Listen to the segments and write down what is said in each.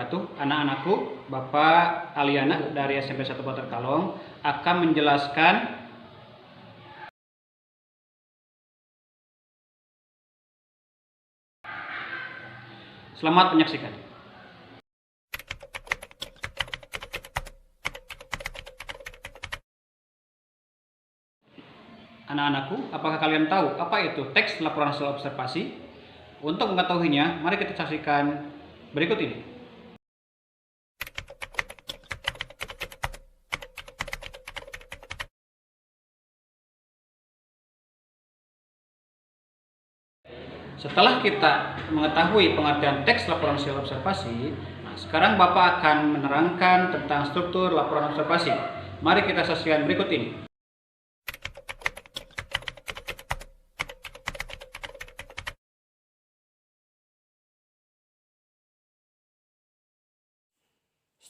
wabarakatuh. Anak-anakku, Bapak Aliana dari SMP 1 Kota Kalong akan menjelaskan. Selamat menyaksikan. Anak-anakku, apakah kalian tahu apa itu teks laporan hasil observasi? Untuk mengetahuinya, mari kita saksikan berikut ini. Setelah kita mengetahui pengertian teks laporan hasil observasi, sekarang Bapak akan menerangkan tentang struktur laporan observasi. Mari kita saksikan berikut ini.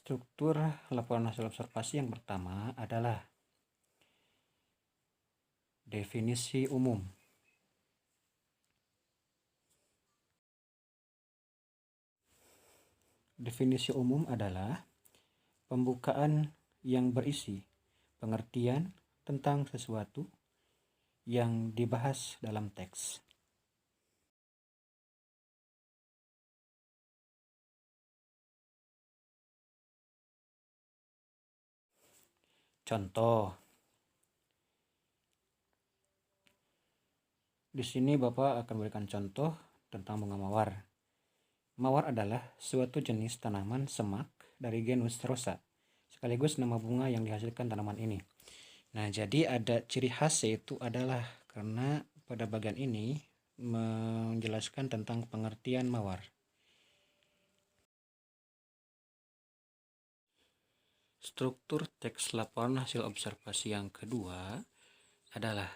Struktur laporan hasil observasi yang pertama adalah definisi umum. Definisi umum adalah pembukaan yang berisi pengertian tentang sesuatu yang dibahas dalam teks. Contoh, di sini Bapak akan berikan contoh tentang bunga mawar. Mawar adalah suatu jenis tanaman semak dari genus Rosa, sekaligus nama bunga yang dihasilkan tanaman ini. Nah, jadi ada ciri khas, yaitu adalah karena pada bagian ini menjelaskan tentang pengertian mawar. Struktur teks laporan hasil observasi yang kedua adalah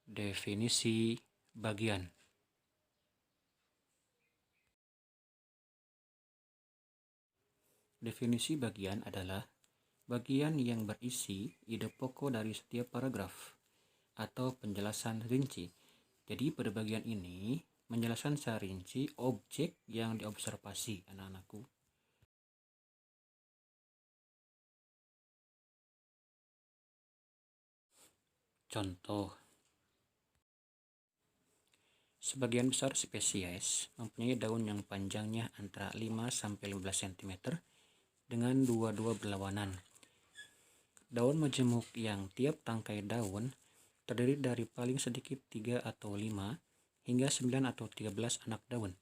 definisi bagian. Definisi bagian adalah bagian yang berisi ide pokok dari setiap paragraf atau penjelasan rinci. Jadi pada bagian ini menjelaskan secara rinci objek yang diobservasi, anak-anakku. Contoh, sebagian besar spesies mempunyai daun yang panjangnya antara 5-15 cm dengan dua-dua berlawanan. Daun majemuk yang tiap tangkai daun terdiri dari paling sedikit 3 atau 5 hingga 9 atau 13 anak daun.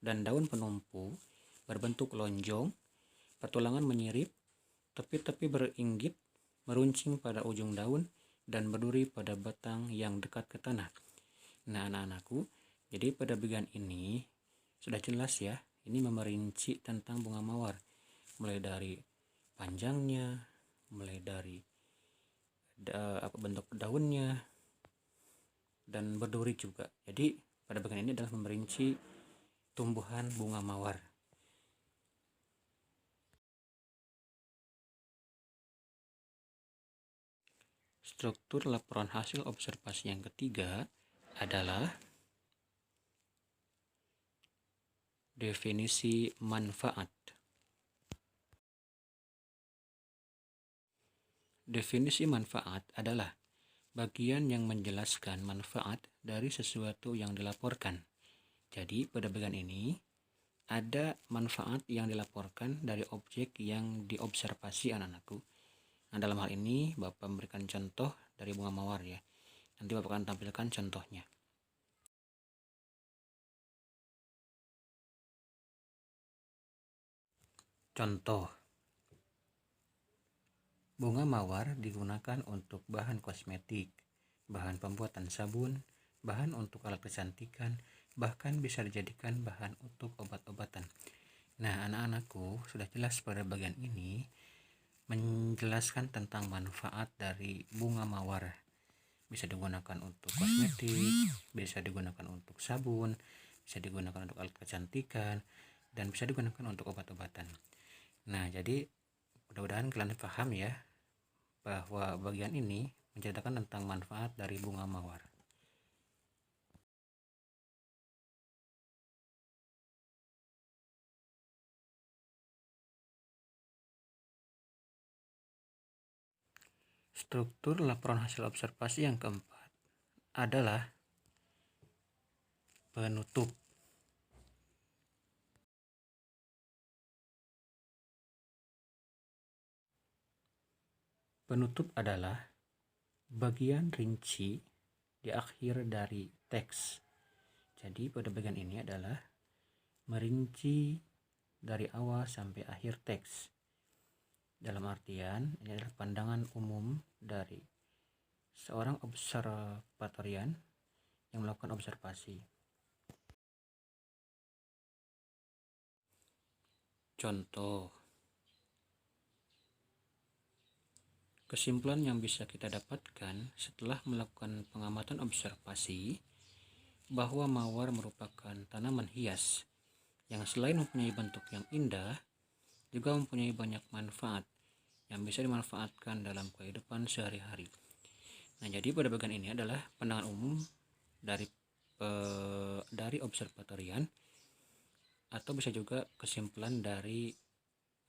Dan daun penumpu berbentuk lonjong, pertulangan menyirip, tepi-tepi beringgit, meruncing pada ujung daun, dan berduri pada batang yang dekat ke tanah. Nah, anak-anakku, jadi pada bagian ini sudah jelas ya, ini memerinci tentang bunga mawar, mulai dari panjangnya, mulai dari bentuk daunnya, dan berduri juga. Jadi pada bagian ini adalah memerinci tumbuhan bunga mawar. Struktur laporan hasil observasi yang ketiga adalah definisi manfaat. Definisi manfaat adalah bagian yang menjelaskan manfaat dari sesuatu yang dilaporkan. Jadi pada bagian ini ada manfaat yang dilaporkan dari objek yang diobservasi, anak-anakku. Nah, dalam hal ini Bapak memberikan contoh dari bunga mawar ya. Nanti Bapak akan tampilkan contohnya. Contoh, bunga mawar digunakan untuk bahan kosmetik, bahan pembuatan sabun, bahan untuk alat kecantikan, bahkan bisa dijadikan bahan untuk obat-obatan. Nah, anak-anakku, sudah jelas pada bagian ini menjelaskan tentang manfaat dari bunga mawar. Bisa digunakan untuk kosmetik, bisa digunakan untuk sabun, bisa digunakan untuk alat kecantikan, dan bisa digunakan untuk obat-obatan. Nah, jadi mudah-mudahan kalian paham ya, bahwa bagian ini menceritakan tentang manfaat dari bunga mawar. Struktur laporan hasil observasi yang keempat adalah penutup. Penutup adalah bagian rinci di akhir dari teks. Jadi pada bagian ini adalah merinci dari awal sampai akhir teks. Dalam artian, ini adalah pandangan umum dari seorang observatorian yang melakukan observasi. Contoh, kesimpulan yang bisa kita dapatkan setelah melakukan pengamatan observasi bahwa mawar merupakan tanaman hias yang selain mempunyai bentuk yang indah, juga mempunyai banyak manfaat yang bisa dimanfaatkan dalam kehidupan sehari-hari. Nah, jadi pada bagian ini adalah pandangan umum dari observatorian, atau bisa juga kesimpulan dari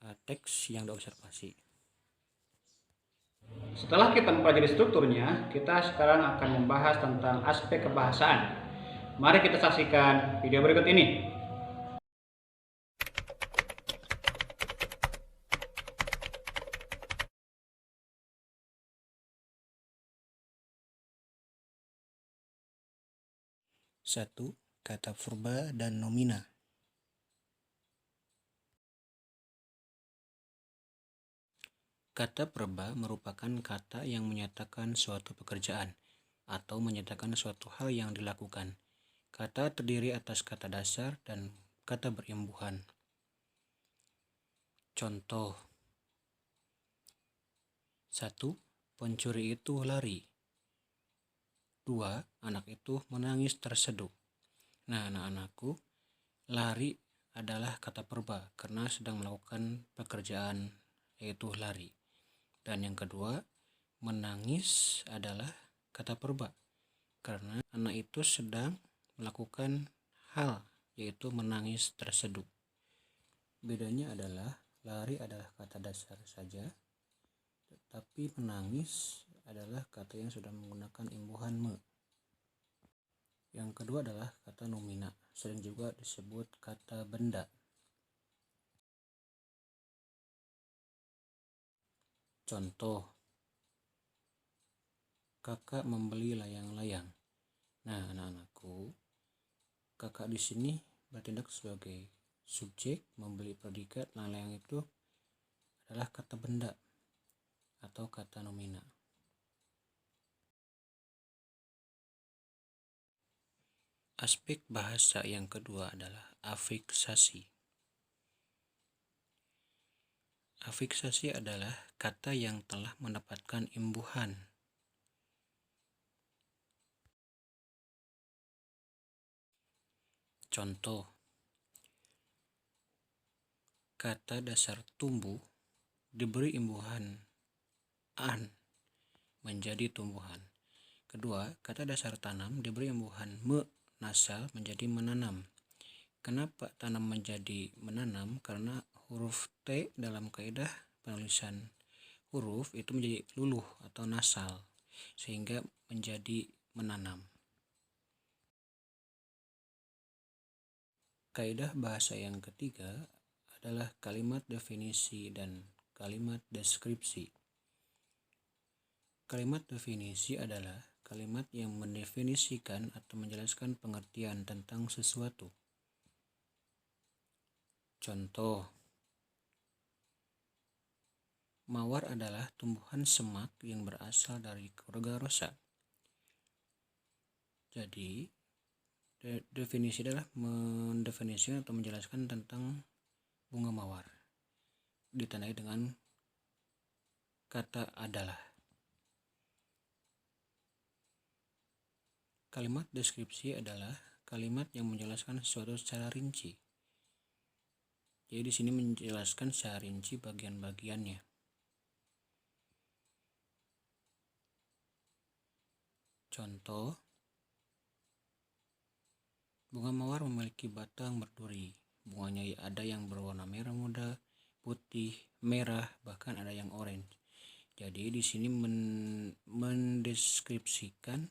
teks yang diobservasi. Setelah kita mempelajari strukturnya, kita sekarang akan membahas tentang aspek kebahasaan. Mari kita saksikan video berikut ini. Satu, kata verba dan nomina. Kata verba merupakan kata yang menyatakan suatu pekerjaan atau menyatakan suatu hal yang dilakukan. Kata terdiri atas kata dasar dan kata berimbuhan. Contoh: 1. Pencuri itu lari. 2. Anak itu menangis terseduh. Nah, anak-anakku, lari adalah kata verba karena sedang melakukan pekerjaan, yaitu lari. Dan yang kedua, menangis adalah kata verba karena anak itu sedang melakukan hal, yaitu menangis terseduh. Bedanya adalah lari adalah kata dasar saja, tetapi menangis adalah kata yang sudah menggunakan imbuhan me. Yang kedua adalah kata nomina, sering juga disebut kata benda. Contoh, kakak membeli layang-layang. Nah, anak-anakku, kakak di sini bertindak sebagai subjek, membeli predikat. Layang-layang itu adalah kata benda atau kata nomina. Aspek bahasa yang kedua adalah afiksasi. Afiksasi adalah kata yang telah mendapatkan imbuhan. Contoh, kata dasar tumbuh diberi imbuhan an menjadi tumbuhan. Kedua, kata dasar tanam diberi imbuhan me nasal menjadi menanam. Kenapa tanam menjadi menanam? Karena huruf T dalam kaidah penulisan huruf itu menjadi luluh atau nasal, sehingga menjadi menanam. Kaidah bahasa yang ketiga adalah kalimat definisi dan kalimat deskripsi. Kalimat definisi adalah kalimat yang mendefinisikan atau menjelaskan pengertian tentang sesuatu. Contoh, mawar adalah tumbuhan semak yang berasal dari keluarga rosa. Jadi, definisi adalah mendefinisikan atau menjelaskan tentang bunga mawar, ditandai dengan kata adalah. Kalimat deskripsi adalah kalimat yang menjelaskan sesuatu secara rinci. Jadi di sini menjelaskan secara rinci bagian-bagiannya. Contoh, bunga mawar memiliki batang berduri. Bunganya ada yang berwarna merah muda, putih, merah, bahkan ada yang orange. Jadi di sini mendeskripsikan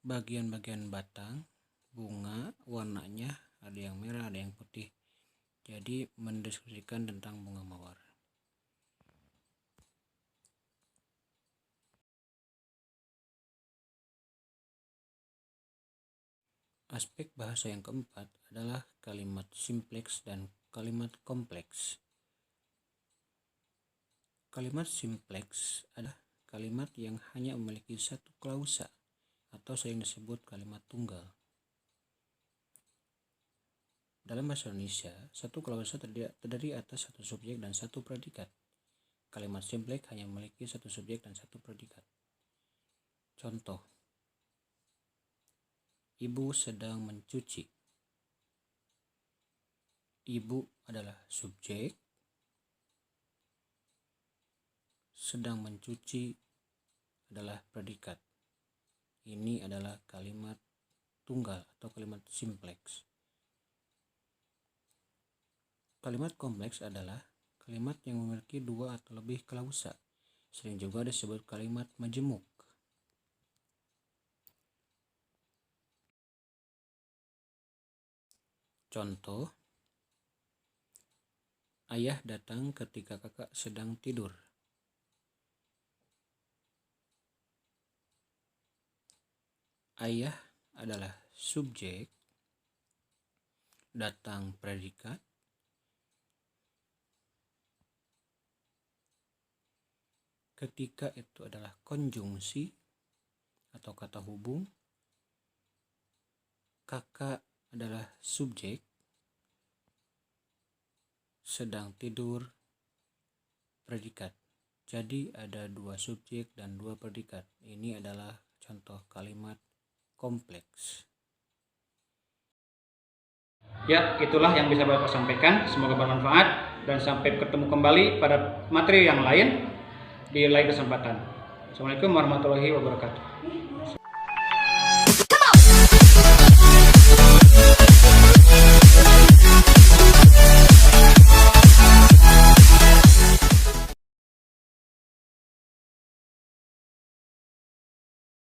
bagian-bagian batang, bunga, warnanya ada yang merah, ada yang putih. Jadi mendeskripsikan tentang bunga mawar. Aspek bahasa yang keempat adalah kalimat simpleks dan kalimat kompleks. Kalimat simpleks adalah kalimat yang hanya memiliki satu klausa atau sering disebut kalimat tunggal. Dalam bahasa Indonesia, satu klausa terdiri atas satu subjek dan satu predikat. Kalimat simpleks hanya memiliki satu subjek dan satu predikat. Contoh: ibu sedang mencuci. Ibu adalah subjek, sedang mencuci adalah predikat. Ini adalah kalimat tunggal atau kalimat simpleks. Kalimat kompleks adalah kalimat yang memiliki dua atau lebih klausa, sering juga disebut kalimat majemuk. Contoh: ayah datang ketika kakak sedang tidur. Ayah adalah subjek, datang predikat, ketika itu adalah konjungsi atau kata hubung. Kakak adalah subjek, sedang tidur predikat. Jadi ada dua subjek dan dua predikat. Ini adalah contoh kalimat kompleks. Ya, itulah yang bisa Bapak sampaikan. Semoga bermanfaat dan sampai ketemu kembali pada materi yang lain di lain kesempatan. Assalamualaikum warahmatullahi wabarakatuh.